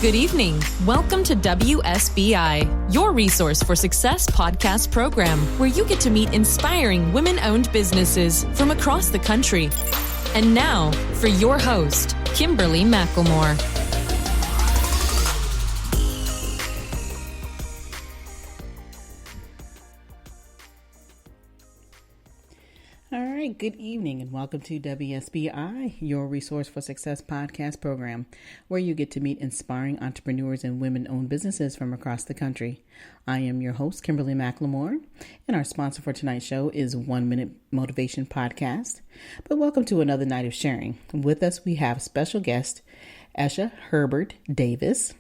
Good evening. Welcome to WSBI, your resource for success podcast program, where you get to meet inspiring women-owned businesses from across the country. And now, for your host, Kimberly McLemore. All right, good evening and welcome to WSBI, your Resource for Success podcast program, where you get to meet inspiring entrepreneurs and women-owned businesses from across the country. I am your host, Kimberly McLemore, and our sponsor for tonight's show is 1 Minute Motivation Podcast. But welcome to another night of sharing. With us, we have special guest, Esha Herbert-Davis,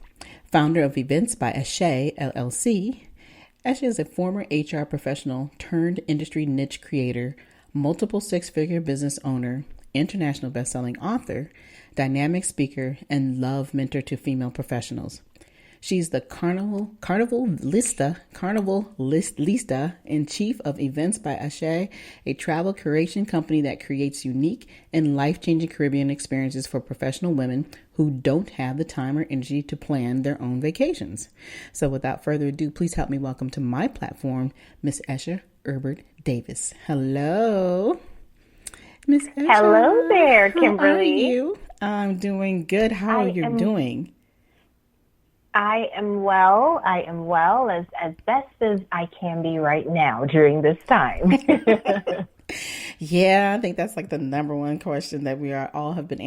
founder of Events by Ashé, LLC. Esha is a former HR professional turned industry niche creator, multiple six-figure business owner, international best-selling author, dynamic speaker, and love mentor to female professionals. She's the Carnivalista and chief of Events by Ashé, a travel curation company that creates unique and life-changing Caribbean experiences for professional women who don't have the time or energy to plan their own vacations. So without further ado, please help me welcome to my platform, Miss Esha Herbert-Davis. Hello, Miss Esha. Hello there, Kimberly. How are you? I'm doing good. How are you doing? I am well. As best as I can be right now during this time. Yeah, I think that's like the number one question that we all have been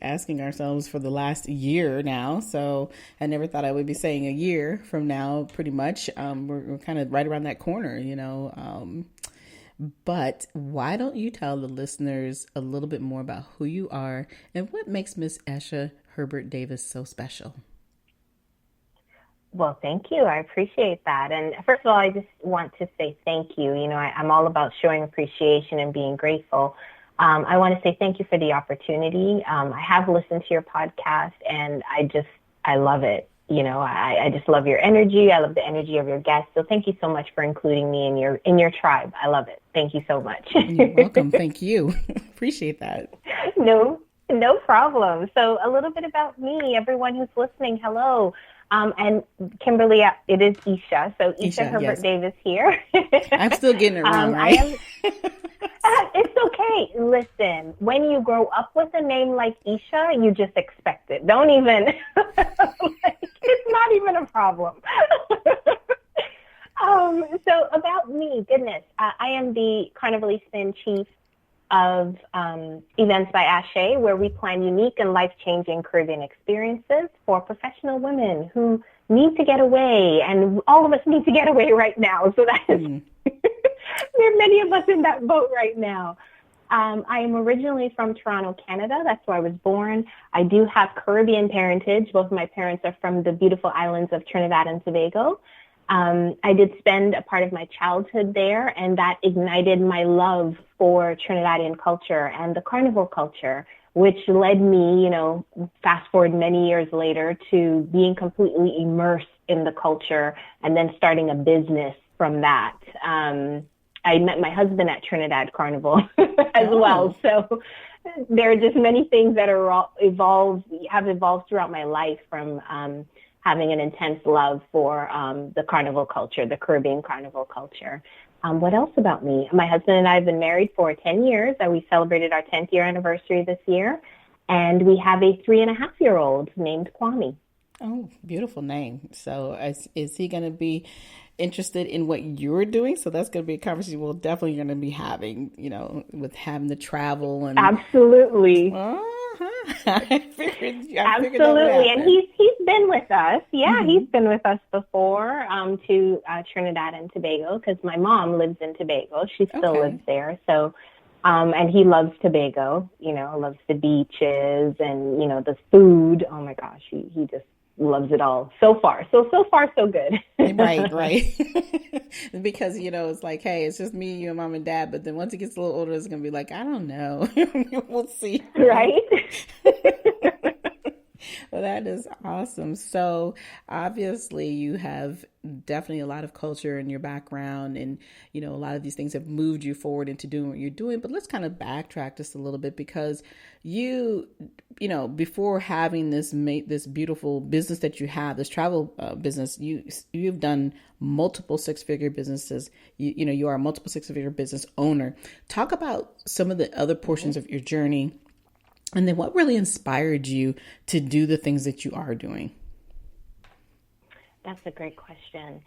asking ourselves for the last year now. So I never thought I would be saying a year from now, pretty much. We're kind of right around that corner, you know. But why don't you tell the listeners a little bit more about who you are and what makes Miss Esha Herbert-Davis so special? Well, thank you. I appreciate that. And first of all, I just want to say thank you. You know, I'm all about showing appreciation and being grateful. I want to say thank you for the opportunity. I have listened to your podcast and I love it. You know, I just love your energy. I love the energy of your guests. So thank you so much for including me in your tribe. I love it. Thank you so much. You're welcome. Thank you. Appreciate that. No problem. So a little bit about me, everyone who's listening. Hello. And Kimberly, it is Esha. So Esha Herbert-Davis here. I'm still getting it wrong, right? It's okay. Listen, when you grow up with a name like Esha, you just expect it. Don't even, it's not even a problem. So about me, goodness, I am the Carnivalista and chief of Events by Ashé, where we plan unique and life-changing Caribbean experiences for professional women who need to get away, and all of us need to get away right now. So that is, there are many of us in that boat right now. I am originally from Toronto, Canada. That's where I was born. I do have Caribbean parentage. Both of my parents are from the beautiful islands of Trinidad and Tobago. I did spend a part of my childhood there, and that ignited my love for Trinidadian culture and the carnival culture, which led me, you know, fast forward many years later, to being completely immersed in the culture and then starting a business from that. I met my husband at Trinidad Carnival as well. So there are just many things that have evolved throughout my life from having an intense love for the carnival culture, the Caribbean carnival culture. What else about me? My husband and I have been married for 10 years. We celebrated our 10th year anniversary this year. And we have a 3.5-year-old named Kwame. Oh, beautiful name. So is he going to be interested in what you're doing? So that's going to be a conversation we're definitely going to be having, you know, with having the travel. And Absolutely. I figured Absolutely. And he's been with us. Yeah, he's been with us before to Trinidad and Tobago, because my mom lives in Tobago. She still lives there. So, and he loves Tobago, you know, loves the beaches and, you know, the food. Oh my gosh, he just loves it all so far. So far, so good. Right. Because, you know, it's like, hey, it's just me, you, and mom and dad. But then once he gets a little older, it's going to be like, I don't know. We'll see. Right. Well, that is awesome. So obviously you have definitely a lot of culture in your background, and, you know, a lot of these things have moved you forward into doing what you're doing. But let's kind of backtrack just a little bit, because before having this beautiful business that you have, this travel business, you've done multiple six-figure businesses. You are a multiple six-figure business owner. Talk about some of the other portions of your journey, and then what really inspired you to do the things that you are doing? That's a great question.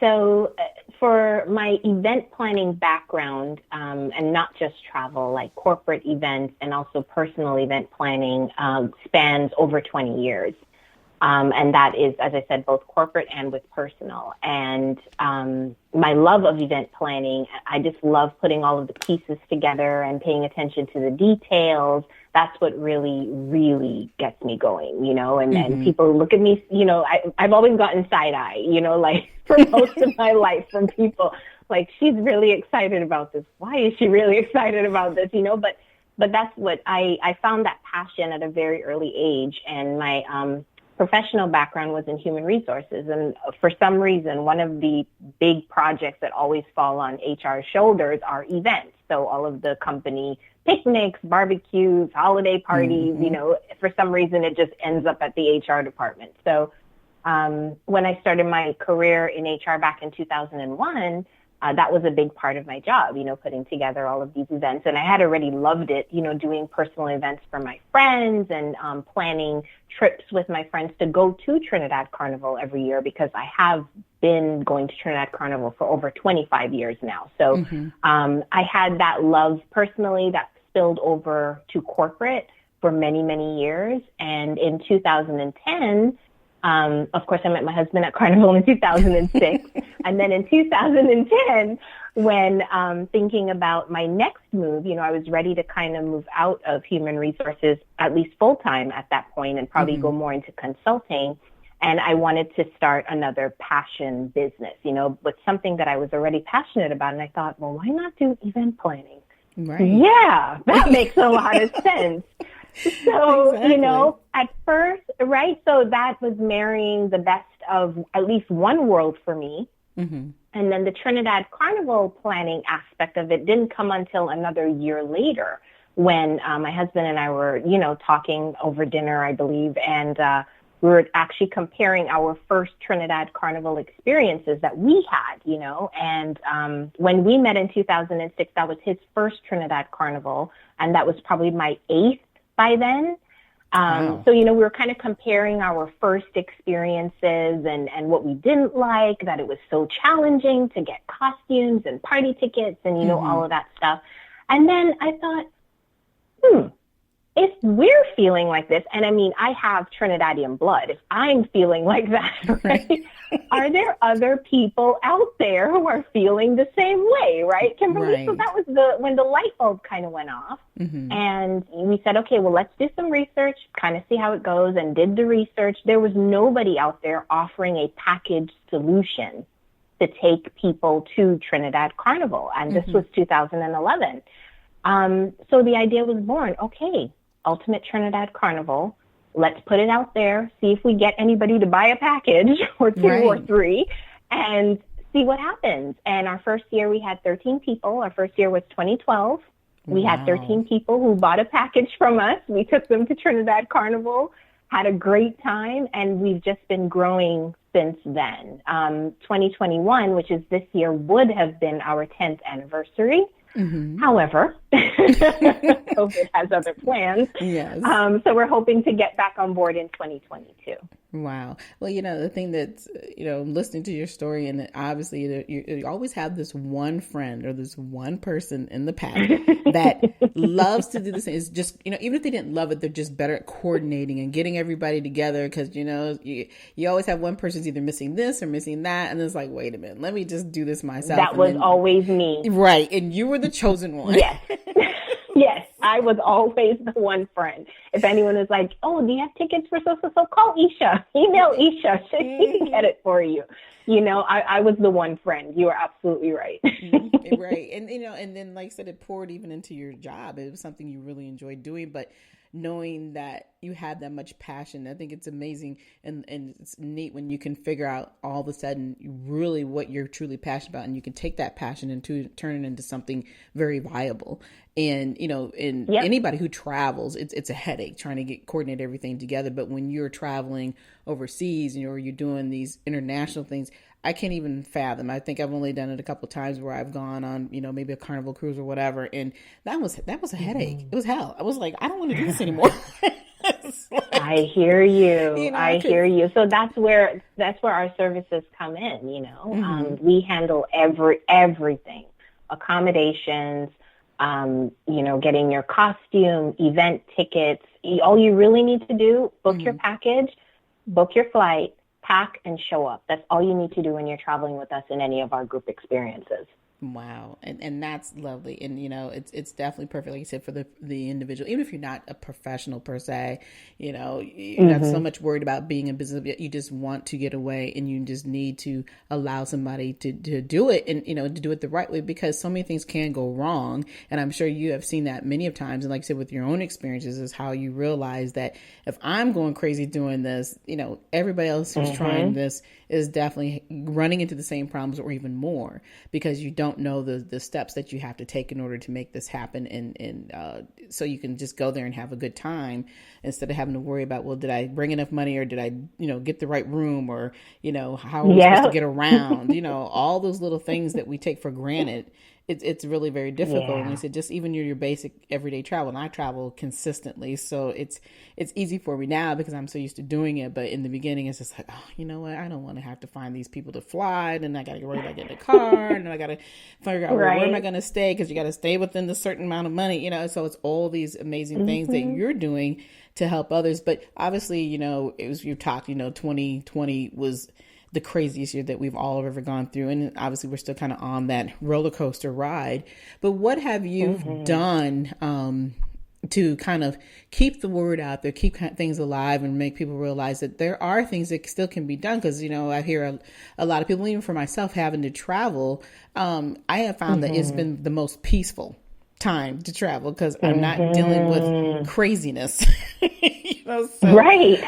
So for my event planning background, and not just travel, like corporate events and also personal event planning, spans over 20 years. And that is, as I said, both corporate and with personal. And my love of event planning, I just love putting all of the pieces together and paying attention to the details. That's what really, really gets me going, and people look at me, I've always gotten side eye, like for most of my life from people, like, she's really excited about this. Why is she really excited about this? But that's what I found, that passion at a very early age. And my professional background was in human resources. And for some reason, one of the big projects that always fall on HR's shoulders are events. So all of the company picnics, barbecues, holiday parties, for some reason, it just ends up at the HR department. So when I started my career in HR back in 2001, that was a big part of my job, putting together all of these events. And I had already loved it, doing personal events for my friends and planning trips with my friends to go to Trinidad Carnival every year, because I have been going to Trinidad Carnival for over 25 years now. So I had that love personally that spilled over to corporate for many, many years. And in 2010, of course, I met my husband at Carnival in 2006. And then in 2010, when thinking about my next move, I was ready to kind of move out of human resources, at least full time at that point, and probably go more into consulting. And I wanted to start another passion business, but something that I was already passionate about. And I thought, well, why not do event planning? Right. Yeah, that makes a lot of sense. So, Exactly. at first, right? So that was marrying the best of at least one world for me. And then the Trinidad Carnival planning aspect of it didn't come until another year later, when my husband and I were, talking over dinner, I believe, and we were actually comparing our first Trinidad Carnival experiences that we had, and when we met in 2006, that was his first Trinidad Carnival, and that was probably my 8th by then. Wow. So, we were kind of comparing our first experiences and what we didn't like, that it was so challenging to get costumes and party tickets and, all of that stuff. And then I thought, if we're feeling like this, and I mean, I have Trinidadian blood, if I'm feeling like that, right? Are there other people out there who are feeling the same way, right, Kimberly? Right. So that was when the light bulb kind of went off. And we said, okay, well, let's do some research, kind of see how it goes, and did the research. There was nobody out there offering a package solution to take people to Trinidad Carnival. And this was 2011. So the idea was born, okay, Ultimate Trinidad Carnival. Let's put it out there, see if we get anybody to buy a package or two or three, and see what happens. And our first year, we had 13 people. Our first year was 2012. We had 13 people who bought a package from us. We took them to Trinidad Carnival, had a great time, and we've just been growing since then. 2021, which is this year, would have been our 10th anniversary. However, COVID has other plans. Yes. So we're hoping to get back on board in 2022. Wow. Well, the thing that's, listening to your story, and obviously you always have this one friend or this one person in the pack that loves to do this. It's just, even if they didn't love it, they're just better at coordinating and getting everybody together, because, you always have one person's either missing this or missing that. And it's like, wait a minute, let me just do this myself. That was always me. Right. And you were the chosen one. Yes. Yes, I was always the one friend. If anyone was like, oh, do you have tickets for so-so-so? Call Esha. Email Esha. She can get it for you. I was the one friend. You are absolutely right. Right. And, and then, like I said, it poured even into your job. It was something you really enjoyed doing, but knowing that you have that much passion. I think it's amazing and it's neat when you can figure out all of a sudden really what you're truly passionate about, and you can take that passion and turn it into something very viable. And, anybody who travels, it's a headache trying to coordinate everything together. But when you're traveling overseas and you're doing these international things, I can't even fathom. I think I've only done it a couple of times where I've gone on, maybe a Carnival cruise or whatever. And that was a headache. It was hell. I was like, I don't want to do this anymore. I hear you. I hear you. So that's where our services come in. We handle everything, accommodations, getting your costume, event tickets. All you really need to do, book your package, book your flight, pack, and show up. That's all you need to do when you're traveling with us in any of our group experiences. Wow. And that's lovely. And, it's definitely perfect. Like you said, for the individual, even if you're not a professional per se, you're not so much worried about being in business. You just want to get away, and you just need to allow somebody to do it and, to do it the right way, because so many things can go wrong. And I'm sure you have seen that many of times. And like I said, with your own experiences is how you realize that if I'm going crazy doing this, everybody else who's trying this is definitely running into the same problems or even more, because you don't know the steps that you have to take in order to make this happen. And so you can just go there and have a good time instead of having to worry about, well, did I bring enough money, or did I, get the right room, or, how are we supposed to get around, all those little things that we take for granted. It's really very difficult. And I said, just even your basic everyday travel, and I travel consistently, so it's easy for me now because I'm so used to doing it. But in the beginning, it's just like, oh, you know what? I don't want to have to find these people to fly, and I got to worry about getting a car, and then I got to figure out where am I going to stay, because you got to stay within the certain amount of money, So it's all these amazing things that you're doing to help others. But obviously, it was, you talked, 2020 was the craziest year that we've all ever gone through. And obviously we're still kind of on that roller coaster ride. But what have you done to kind of keep the word out there, keep things alive, and make people realize that there are things that still can be done? Because, I hear a lot of people, even for myself, having to travel. I have found that it's been the most peaceful time to travel, because I'm not dealing with craziness. Right.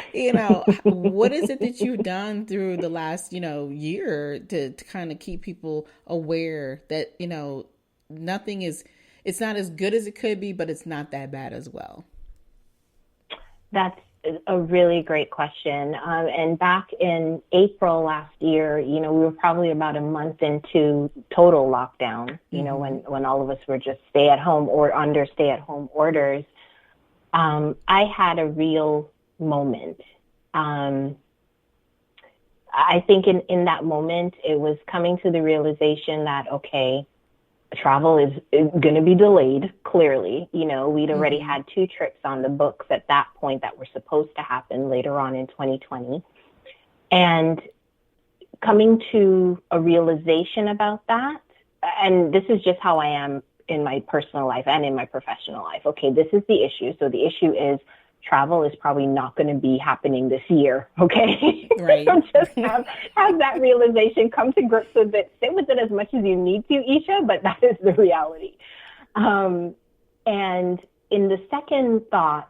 What is it that you've done through the last, year to kind of keep people aware that, nothing is, it's not as good as it could be, but it's not that bad as well? That's a really great question. And back in April last year, we were probably about a month into total lockdown, when all of us were just stay at home or under stay at home orders. I had a real moment. I think in that moment, it was coming to the realization that, okay, travel is going to be delayed, clearly. We'd already had 2 trips on the books at that point that were supposed to happen later on in 2020. And coming to a realization about that, and this is just how I am in my personal life and in my professional life. Okay, this is the issue. So the issue is travel is probably not going to be happening this year. Okay. Right. So just have that realization, come to grips with it, sit with it as much as you need to, Esha, but that is the reality. And in the second thought,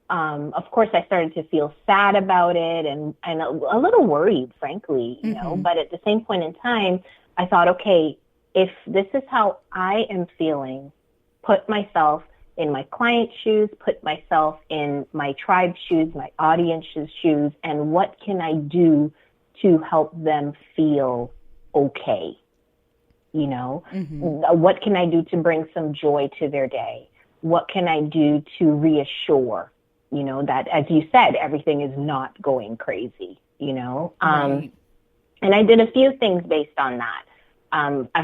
of course, I started to feel sad about it and a little worried, frankly, but at the same point in time, I thought, okay, if this is how I am feeling, put myself in my client's shoes, put myself in my tribe's shoes, my audience's shoes, and what can I do to help them feel okay? What can I do to bring some joy to their day? What can I do to reassure, that, as you said, everything is not going crazy, Right. And I did a few things based on that.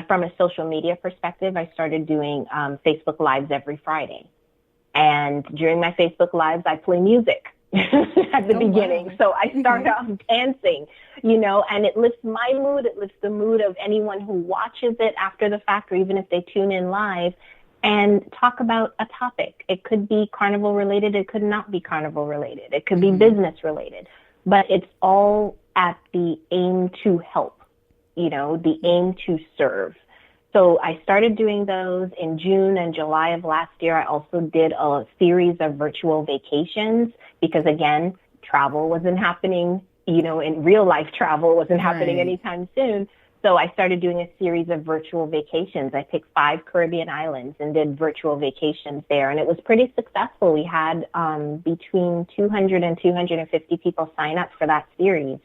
From a social media perspective, I started doing Facebook Lives every Friday. And during my Facebook Lives, I play music at the beginning. Wow. So I start off dancing, and it lifts my mood. It lifts the mood of anyone who watches it after the fact, or even if they tune in live, and talk about a topic. It could be carnival related. It could not be carnival related. It could be business related. But it's all at the aim to help. The aim to serve. So I started doing those in June and July of last year. I also did a series of virtual vacations because, again, travel wasn't happening, in real life travel wasn't happening anytime soon. So I started doing a series of virtual vacations. I picked 5 Caribbean islands and did virtual vacations there. And it was pretty successful. We had between 200 and 250 people sign up for that series.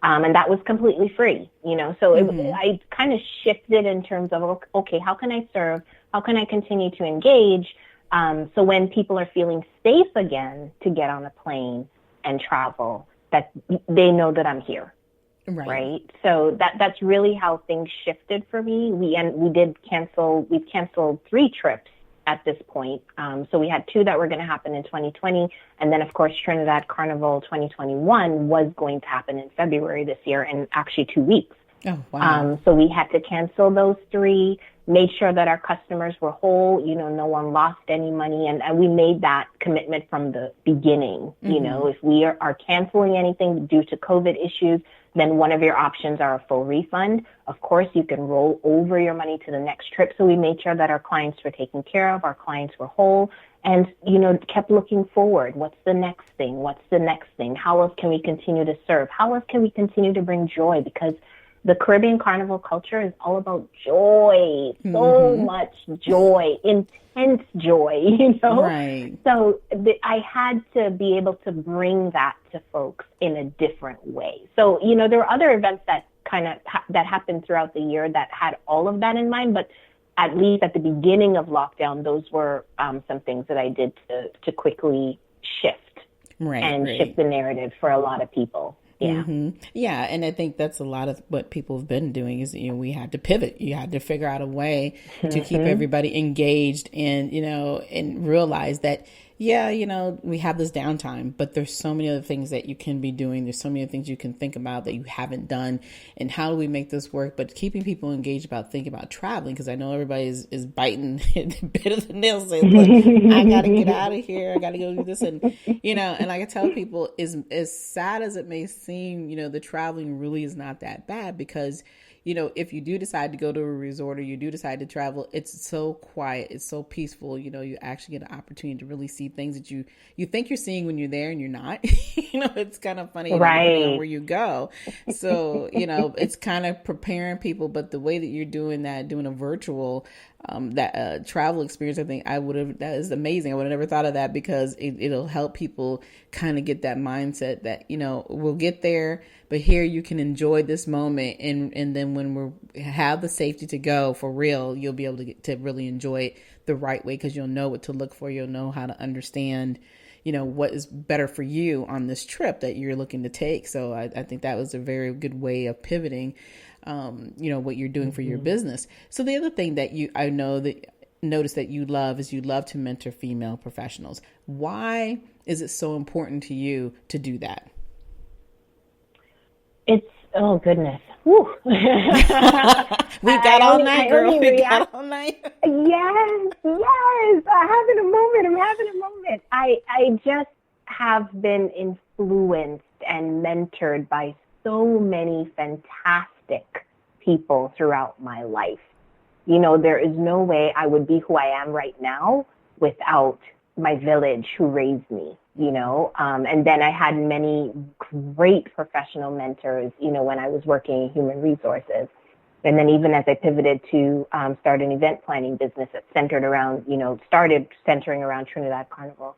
And that was completely free, So I kind of shifted in terms of, okay, how can I serve? How can I continue to engage? So when people are feeling safe again to get on a plane and travel, that they know that I'm here. Right. So that's really how things shifted for me. We've canceled 3 trips at this point. So we had 2 that were going to happen in 2020. And then, of course, Trinidad Carnival 2021 was going to happen in February this year, in actually 2 weeks. Oh, wow. So we had to cancel those 3, made sure that our customers were whole, no one lost any money. And we made that commitment from the beginning. If we are canceling anything due to COVID issues, then one of your options are a full refund. Of course, you can roll over your money to the next trip. So we made sure that our clients were taken care of, our clients were whole, and, kept looking forward. What's the next thing? What's the next thing? How else can we continue to serve? How else can we continue to bring joy? Because the Caribbean Carnival culture is all about joy, so much joy, intense joy, Right. So I had to be able to bring that to folks in a different way. So, there were other events that that happened throughout the year that had all of that in mind, but at least at the beginning of lockdown, those were some things that I did to quickly shift shift the narrative for a lot of people. Yeah. Yeah. And I think that's a lot of what people have been doing is, we had to pivot. You had to figure out a way to keep everybody engaged and, and realize that, we have this downtime, but there's so many other things that you can be doing. There's so many other things you can think about that you haven't done. And how do we make this work? But keeping people engaged about thinking about traveling, because I know everybody is biting a bit of the nail saying, look, I got to get out of here. I got to go do this. And, and like I tell people, as sad as it may seem, the traveling really is not that bad because, if you do decide to go to a resort or you do decide to travel, it's so quiet. It's so peaceful. You actually get an opportunity to really see things that you think you're seeing when you're there and you're not. It's kind of funny depending on where you go. So, it's kind of preparing people. But the way that you're doing a virtual travel experience, I think that is amazing. I would have never thought of that because it'll help people kind of get that mindset that, we'll get there, but here you can enjoy this moment. And then when we have the safety to go for real, you'll be able to get to really enjoy it the right way because you'll know what to look for. You'll know how to understand, what is better for you on this trip that you're looking to take. So I think that was a very good way of pivoting what you're doing for your business. So the other thing that I notice that you love to mentor female professionals. Why is it so important to you to do that? Oh goodness. Woo. We got all night, girl. We got all night. Yes. I'm having a moment. I just have been influenced and mentored by so many fantastic people throughout my life. There is no way I would be who I am right now without my village who raised me, and then I had many great professional mentors, when I was working in human resources. And then even as I pivoted to start an event planning business that started centering around Trinidad Carnival,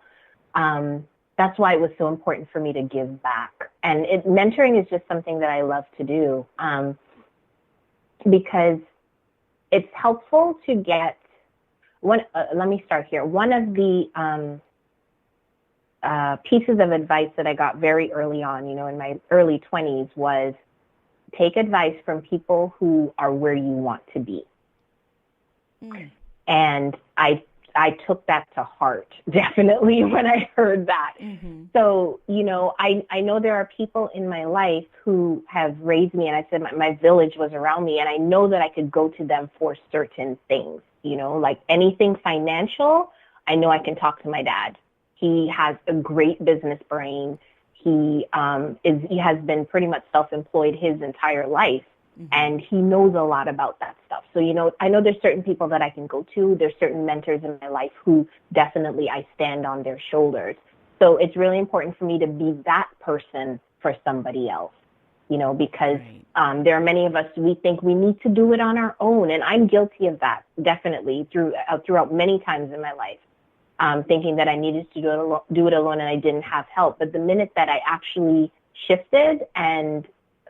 that's why it was so important for me to give back. And mentoring is just something that I love to do because it's helpful to get let me start here. One of the pieces of advice that I got very early on, in my early 20s was take advice from people who are where you want to be. And I took that to heart, definitely, when I heard that. So, I know there are people in my life who have raised me, and I said my village was around me, and I know that I could go to them for certain things, like anything financial. I know I can talk to my dad. He has a great business brain. He has been pretty much self-employed his entire life, and he knows a lot about that stuff. So, I know there's certain people that I can go to. There's certain mentors in my life who definitely I stand on their shoulders. So it's really important for me to be that person for somebody else, because there are many of us, we think we need to do it on our own. And I'm guilty of that, definitely, throughout many times in my life, thinking that I needed to do it alone and I didn't have help. But the minute that I actually shifted and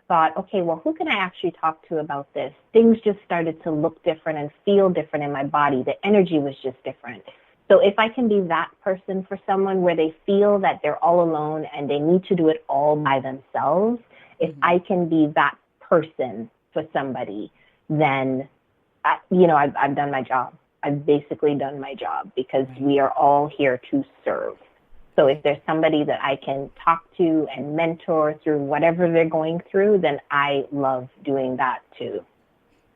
thought, okay, well, who can I actually talk to about this? Things just started to look different and feel different in my body. The energy was just different. So if I can be that person for someone where they feel that they're all alone and they need to do it all by themselves, if I can be that person for somebody, then, I've done my job. I've basically done my job, because we are all here to serve. So if there's somebody that I can talk to and mentor through whatever they're going through, then I love doing that too.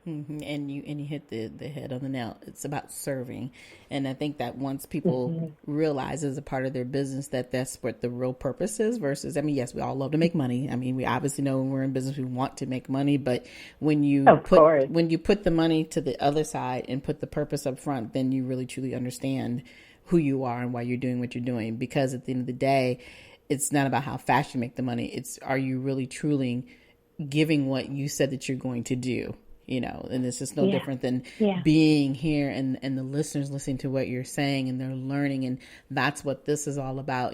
And you hit the head on the nail. It's about serving. And I think that once people realize as a part of their business that that's what the real purpose is versus, yes, we all love to make money. We obviously know when we're in business, we want to make money, but when you put the money to the other side and put the purpose up front, then you really truly understand who you are and why you're doing what you're doing. Because at the end of the day, it's not about how fast you make the money. It's, are you really truly giving what you said that you're going to do? And it's just no different than being here and the listeners listening to what you're saying and they're learning. And that's what this is all about.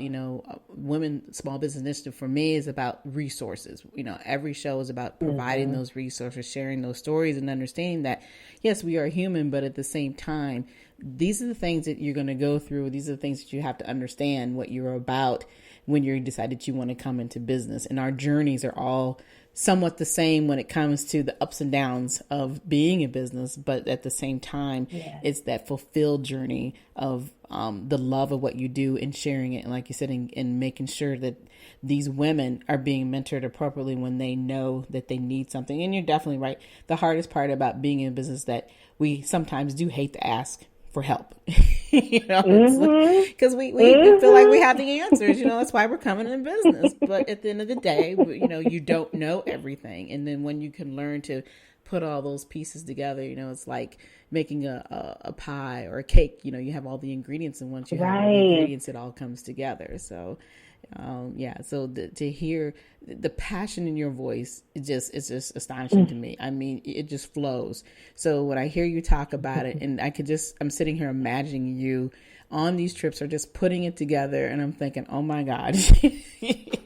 Women Small Business Initiative for me is about resources. Every show is about providing those resources, sharing those stories, and understanding that, yes, we are human, but at the same time, these are the things that you're going to go through. These are the things that you have to understand what you're about when you decide that you want to come into business. And our journeys are all somewhat the same when it comes to the ups and downs of being in business, but at the same time, it's that fulfilled journey of the love of what you do and sharing it. And like you said, and making sure that these women are being mentored appropriately when they know that they need something. And you're definitely right. The hardest part about being in business that we sometimes do hate to ask for help, because we feel like we have the answers, that's why we're coming in business. But at the end of the day, you don't know everything. And then when you can learn to put all those pieces together, it's like making a pie or a cake, you have all the ingredients, and once you have all the ingredients, it all comes together. So so to hear the passion in your voice, it's just astonishing to me. It just flows. So when I hear you talk about it, and I'm sitting here imagining you on these trips or just putting it together, and I'm thinking, oh my God, Isha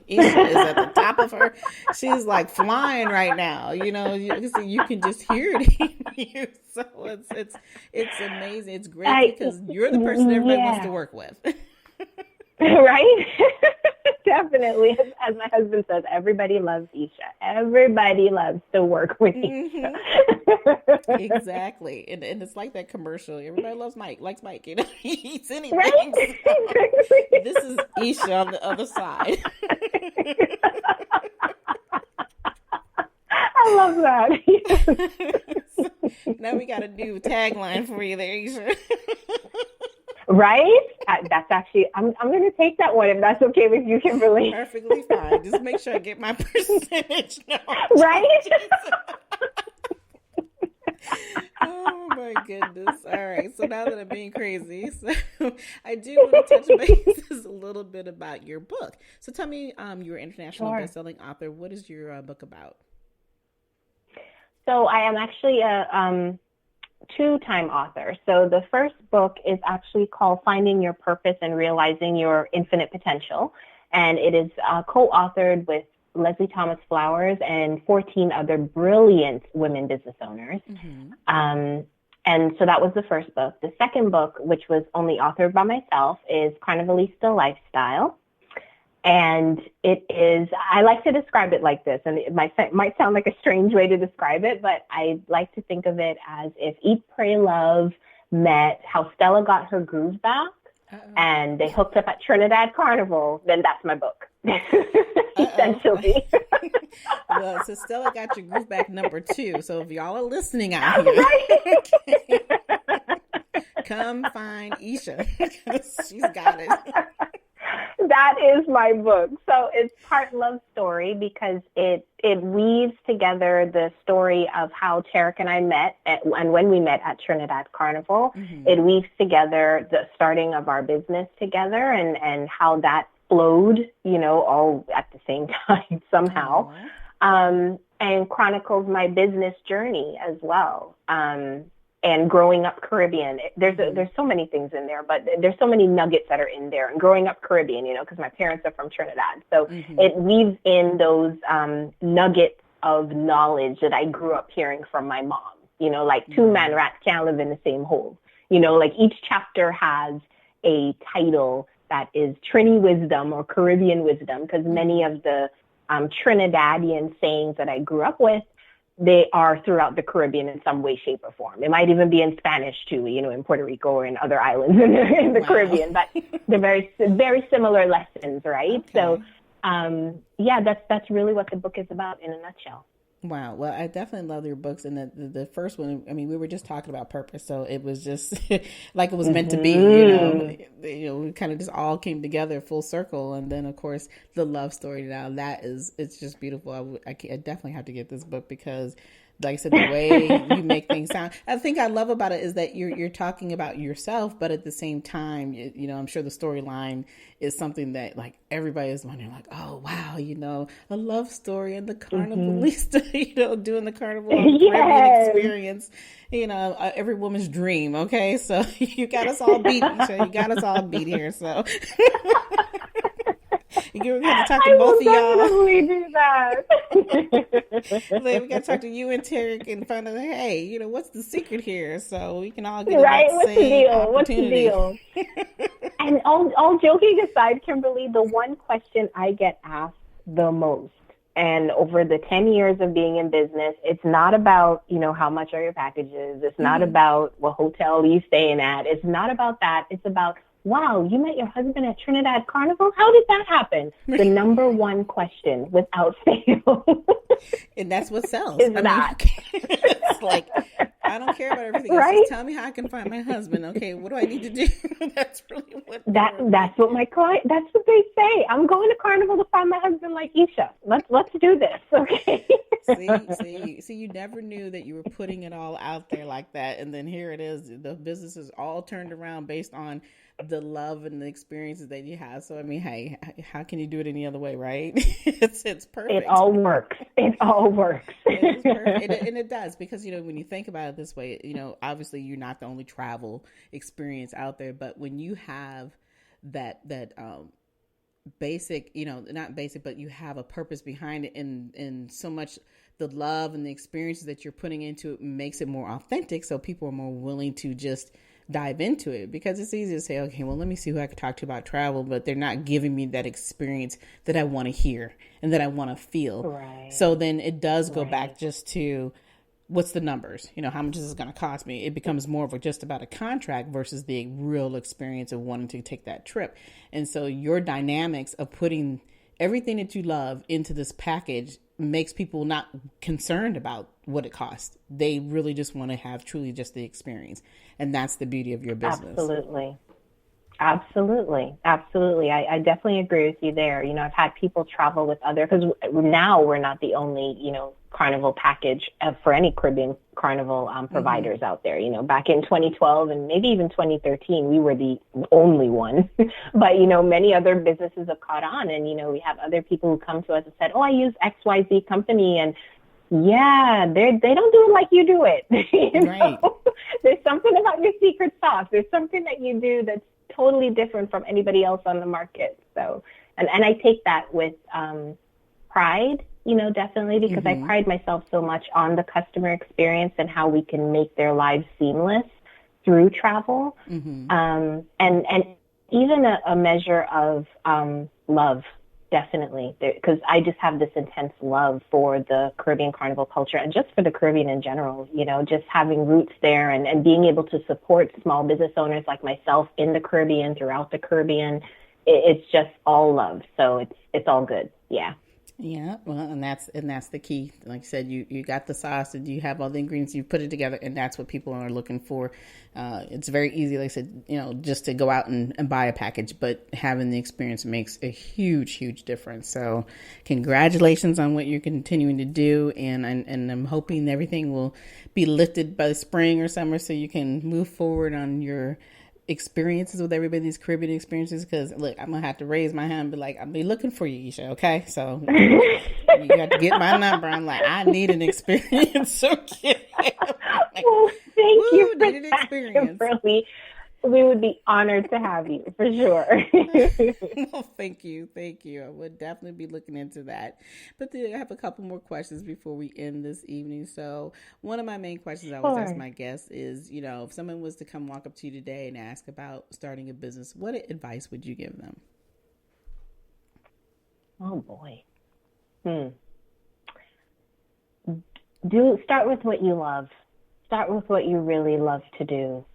is at the top of her. She's like flying right now. You can just hear it in you. So it's amazing. It's great because you're the person everybody wants to work with. Right? Definitely. As my husband says, everybody loves Isha. Everybody loves to work with Isha. Exactly. And it's like that commercial. Everybody loves Mike, likes Mike. He eats anything. Right? This is Isha on the other side. I love that. Now we got a new tagline for you there, Isha. Right? That's actually, I'm going to take that one if that's okay with you, Kimberly. Perfectly fine. Just make sure I get my percentage. No, right? Oh my goodness. All right. So now that I'm being crazy, so I do want to touch bases a little bit about your book. So tell me, you're an international best-selling author. What is your book about? So I am actually a two-time author. So the first book is actually called Finding Your Purpose and Realizing Your Infinite Potential. And it is co-authored with Leslie Thomas Flowers and 14 other brilliant women business owners. And so that was the first book. The second book, which was only authored by myself, is Carnivalista Lifestyle. And it is, I like to describe it like this, and it might sound like a strange way to describe it, but I like to think of it as if Eat, Pray, Love met how Stella got her groove back, and they hooked up at Trinidad Carnival, then that's my book, essentially. Well, so Stella got your groove back number 2, so if y'all are listening out here, come find Isha, she's got it. That is my book. So it's part love story because it weaves together the story of how Tarek and I met and when we met at Trinidad Carnival. Mm-hmm. It weaves together the starting of our business together and how that flowed, all at the same time somehow. Mm-hmm. And chronicles my business journey as well. And growing up Caribbean. There's so many things in there, but there's so many nuggets that are in there. And growing up Caribbean, because my parents are from Trinidad. So mm-hmm. It weaves in those nuggets of knowledge that I grew up hearing from my mom. Like mm-hmm. two-man rats can't live in the same hole. Like each chapter has a title that is Trini wisdom or Caribbean wisdom, because many of the Trinidadian sayings that I grew up with, they are throughout the Caribbean in some way, shape, or form. It might even be in Spanish too, in Puerto Rico or in other islands in the wow. Caribbean, but they're very, very similar lessons, right? Okay. So, that's really what the book is about in a nutshell. Wow. Well, I definitely love your books. And the first one, we were just talking about purpose. So it was just like it was meant mm-hmm. to be, we kind of just all came together full circle. And then, of course, the love story now, it's just beautiful. I definitely have to get this book because, like I said, the way you make things sound. I think I love about it is that you're talking about yourself, but at the same time, I'm sure the storyline is something that like everybody is wondering, like, oh wow, a love story and the Carnivalista, mm-hmm. Doing the Carnival Caribbean experience, every woman's dream. Okay, so you got us all beat. You got us all beat here. So. You're going to talk to both of y'all. Definitely do that. We got to talk to you and Tarek and find out, hey, what's the secret here? So we can all get right. What's the deal? What's the deal? And all joking aside, Kimberly, the one question I get asked the most, and over the 10 years of being in business, it's not about, how much are your packages? It's not mm-hmm. about what hotel are you staying at? It's not about that. It's about, wow, you met your husband at Trinidad Carnival? How did that happen? The number one question without fail. And that's what sells. It's like, I don't care about everything else. Right? Just tell me how I can find my husband. Okay, what do I need to do? That's really what that's what my client, that's what they say. I'm going to Carnival to find my husband like Esha. Let's do this, okay? See, you never knew that you were putting it all out there like that. And then here it is. The business is all turned around based on the love and the experiences that you have. So, hey, how can you do it any other way, right? It's perfect. It all works. It all works. It is perfect. And it does, because, when you think about it this way, obviously you're not the only travel experience out there, but when you have that basic, not basic, but you have a purpose behind it, and so much the love and the experiences that you're putting into it makes it more authentic. So people are more willing to just dive into it, because it's easy to say, okay, well, let me see who I can talk to about travel, but they're not giving me that experience that I want to hear and that I want to feel. Right. So then it does go back just to what's the numbers, how much is this going to cost me? It becomes more of just about a contract versus the real experience of wanting to take that trip. And so your dynamics of putting everything that you love into this package makes people not concerned about what it costs. They really just want to have truly just the experience. And that's the beauty of your business. Absolutely. I definitely agree with you there. I've had people travel with because now we're not the only, Carnival package for any Caribbean Carnival providers mm-hmm. out there. Back in 2012 and maybe even 2013, we were the only one. But, many other businesses have caught on. And, we have other people who come to us and said, oh, I use XYZ company. And yeah, they don't do it like you do it. Right. There's something about your secret sauce. There's something that you do that's totally different from anybody else on the market. So, and I take that with pride, definitely, because mm-hmm. I pride myself so much on the customer experience and how we can make their lives seamless through travel. Mm-hmm. And even a measure of love, definitely, because I just have this intense love for the Caribbean Carnival culture and just for the Caribbean in general, just having roots there and being able to support small business owners like myself in the Caribbean, throughout the Caribbean. It's just all love. So it's all good. Yeah. Yeah, well, and that's the key. Like I said, you got the sauce and you have all the ingredients, you put it together, and that's what people are looking for. It's very easy, like I said, just to go out and buy a package, but having the experience makes a huge difference. So, congratulations on what you're continuing to do, and I'm hoping everything will be lifted by the spring or summer, so you can move forward on your experiences with everybody's Caribbean experiences. Because look, I'm gonna have to raise my hand and be like, I'll be looking for you, Esha. Okay, so you got to get my number. I'm like, I need an experience. Okay. Well, thank you for that, Kimberly. We would be honored to have you for sure. Well, thank you. I would definitely be looking into that. But I have a couple more questions before we end this evening. So one of my main questions I always ask my guests is, if someone was to come walk up to you today and ask about starting a business, what advice would you give them? Oh boy. Start with what you love. Start with what you really love to do,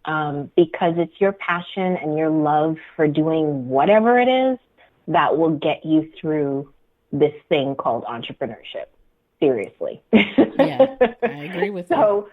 because it's your passion and your love for doing whatever it is that will get you through this thing called entrepreneurship. Seriously. Yeah, I agree with you. So,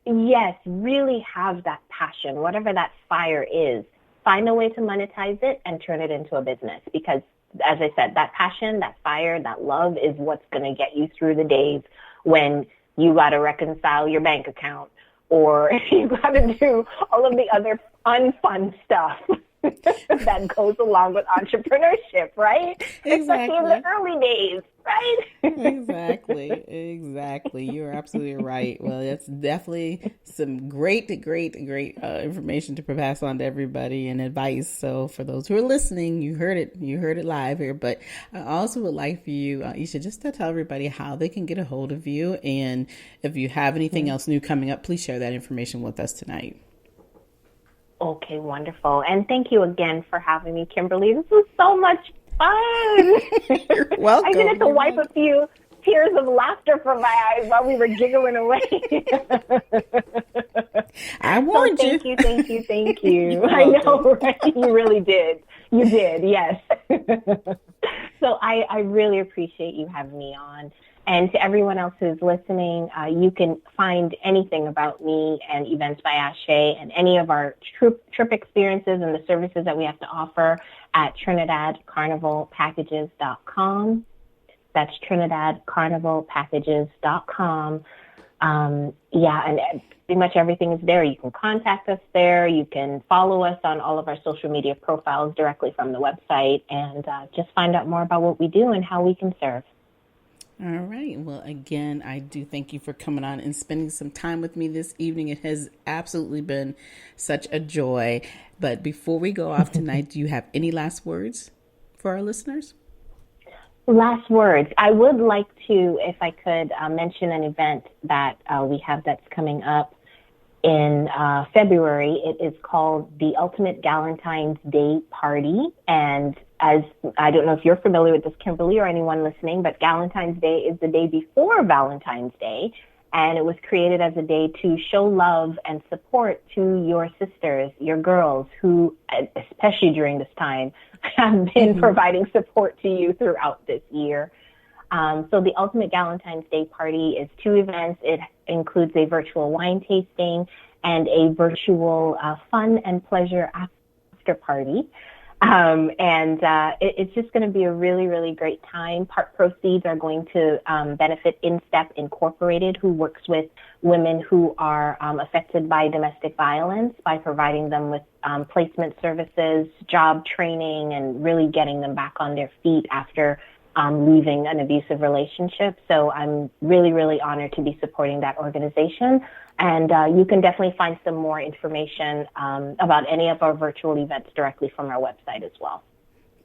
yes, really have that passion, whatever that fire is. Find a way to monetize it and turn it into a business, because, as I said, that passion, that fire, that love is what's going to get you through the days when you got to reconcile your bank account, or you got to do all of the other unfun stuff that goes along with entrepreneurship, right? Exactly. Especially in the early days, right? Exactly. You're absolutely right. Well, that's definitely some great information to pass on to everybody and advice. So for those who are listening, you heard it live here. But I also would like for you, Esha, just to tell everybody how they can get a hold of you. And if you have anything else new coming up, please share that information with us tonight. Okay, wonderful. And thank you again for having me, Kimberly. This was so much fun. You're welcome. I didn't have to wipe a few tears of laughter from my eyes while we were giggling away. I warned you. Thank you. I know, right? You really did. You did, yes. So I really appreciate you having me on. And to everyone else who's listening, you can find anything about me and Events by Ashé and any of our trip experiences and the services that we have to offer at TrinidadCarnivalPackages.com. That's TrinidadCarnivalPackages.com. And pretty much everything is there. You can contact us there. You can follow us on all of our social media profiles directly from the website, and just find out more about what we do and how we can serve. All right. Well, again, I do thank you for coming on and spending some time with me this evening. It has absolutely been such a joy. But before we go off tonight, do you have any last words for our listeners? Last words. I would like to, if I could, mention an event that we have that's coming up in February. It is called the Ultimate Galentine's Day Party. And as I don't know if you're familiar with this, Kimberly, or anyone listening, but Galentine's Day is the day before Valentine's Day. And it was created as a day to show love and support to your sisters, your girls, who, especially during this time, have been providing support to you throughout this year. So the Ultimate Galentine's Day Party is 2 events. It includes a virtual wine tasting and a virtual fun and pleasure after party. It's just going to be a really, really great time. Part proceeds are going to benefit InStep Incorporated, who works with women who are affected by domestic violence by providing them with placement services, job training, and really getting them back on their feet after leaving an abusive relationship. So I'm really, really honored to be supporting that organization. And you can definitely find some more information about any of our virtual events directly from our website as well.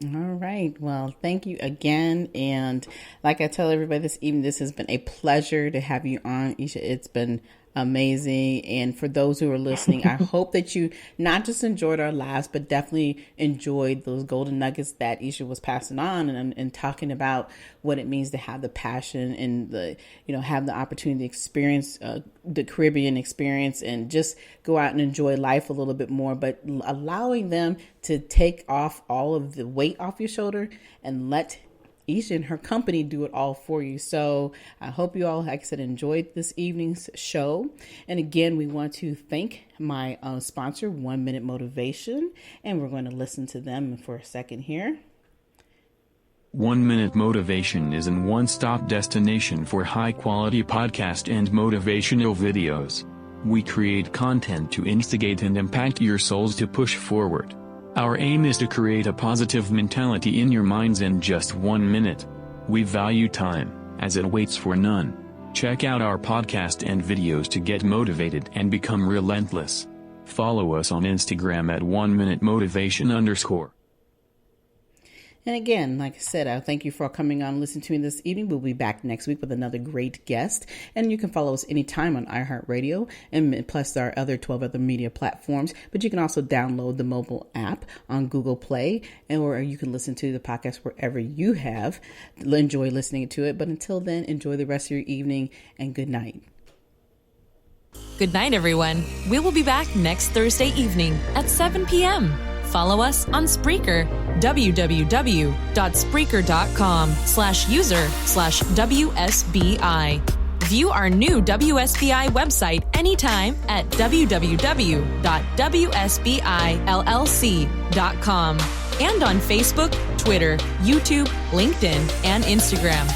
All right. Well, thank you again. And like I tell everybody this evening, this has been a pleasure to have you on, Esha. It's been amazing. And for those who are listening, I hope that you not just enjoyed our laughs, but definitely enjoyed those golden nuggets that Esha was passing on and talking about what it means to have the passion and have the opportunity to experience the Caribbean experience and just go out and enjoy life a little bit more, but allowing them to take off all of the weight off your shoulder and let Esha and her company do it all for you. So I hope you all, like I said, enjoyed this evening's show. And again, we want to thank my sponsor, 1 Minute Motivation. And we're going to listen to them for a second here. 1 Minute Motivation is a one-stop destination for high-quality podcast and motivational videos. We create content to instigate and impact your souls to push forward. Our aim is to create a positive mentality in your minds in just 1 minute. We value time, as it waits for none. Check out our podcast and videos to get motivated and become relentless. Follow us on Instagram at 1MinuteMotivation_. And again, like I said, thank you for coming on and listening to me this evening. We'll be back next week with another great guest. And you can follow us anytime on iHeartRadio, and plus our other 12 other media platforms. But you can also download the mobile app on Google Play, or you can listen to the podcast wherever you have. Enjoy listening to it. But until then, enjoy the rest of your evening, and good night. Good night, everyone. We will be back next Thursday evening at 7 p.m. Follow us on Spreaker, www.spreaker.com/user/WSBI. View our new WSBI website anytime at www.wsbill.com and on Facebook, Twitter, YouTube, LinkedIn, and Instagram.